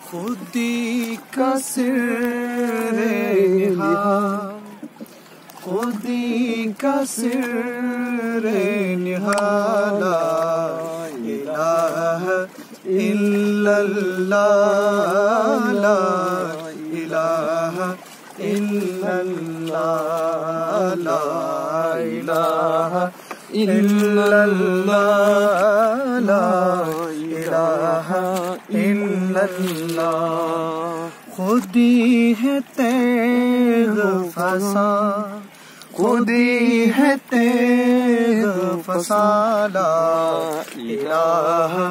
خودی کا سر نہا خودی کا سر نہا لا الہ الا اللہ لا الہ الا اللہ لا الہ الا اللہ لا الہ الا اللہ خودی ہے تیغ فسا خودی ہے تیغ فسا لا الہ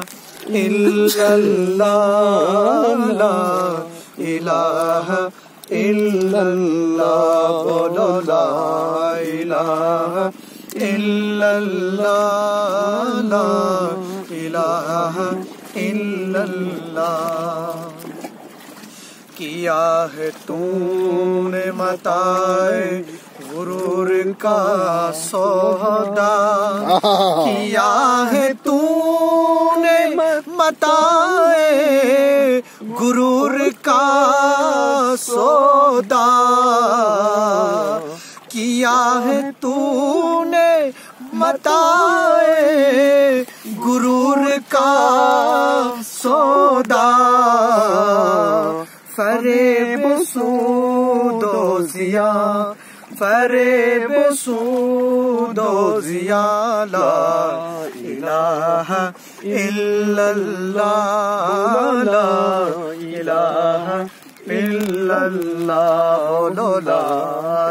الا اللہ لا الہ الا اللہ بولو لا الہ الا اللہ لا الہ الا اللہ کیا ہے تو نے متاع غرور کا سودا کیا ہے تو نے متاع غرور کا سودا کیا ہے تو نے متاع غرور کا سودا فریب سود و ضیا فریب سود و ضیا لا الہ الا اللہ لا الہ الا اللہ لا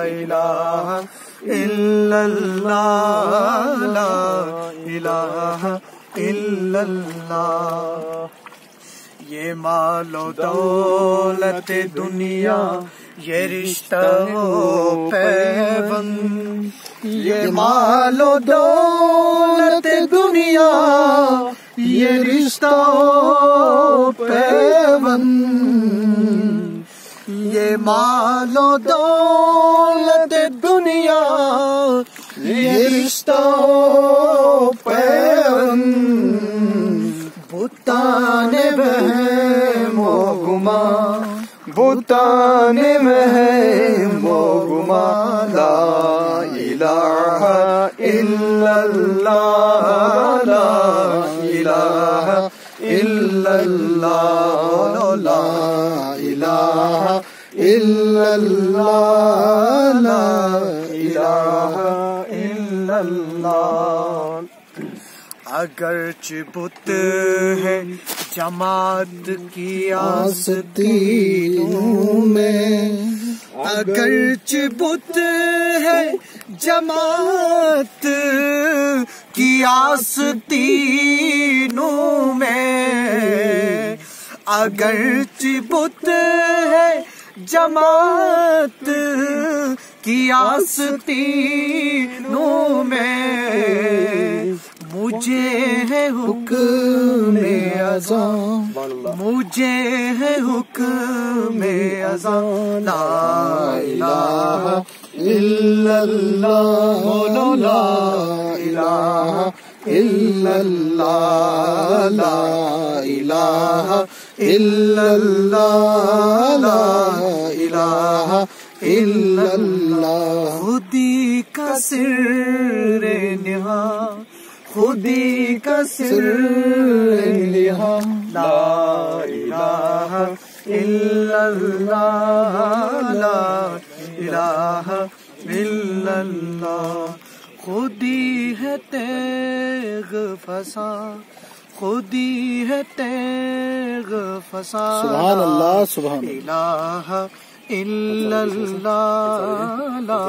الہ الا اللہ لا الہ الا اللہ یہ مال و دولت دنیا یہ رشتہ و پیوند یہ مال و دولت دنیا یہ رشتہ و پیوند یہ مال و دولت دنیا یہ رشتہ و پیوند بتان وہم و گما بتان وہم و گما لا الہ الا اللہ لا الہ الا اللہ لا الہ الا اللہ لا الہ الا اللہ اگرچہ بت ہے جماعت کی آستینوں میں اگرچہ بت ہے جماعت کی آستینوں میں اگرچہ بت ہے جماعت کی آستینوں میں مجھے ہے حکم اذان مجھے ہے حکم اذان لا الہ الا اللہ بولو لا الہ الا اللہ لا الہ الا اللہ لا الہ الا اللہ خودی کا سر نہا خودی کا سر نہا لا الہ الا اللہ لا الہ الا اللہ خودی ہے تیغ فسا خودی ہے تیغ فسا سبحان اللہ سبحان الہ الا اللہ لا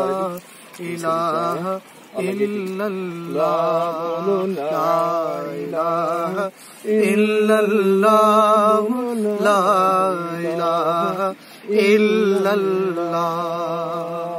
الہ الا اللہ لا الہ الا اللہ لا الہ الا اللہ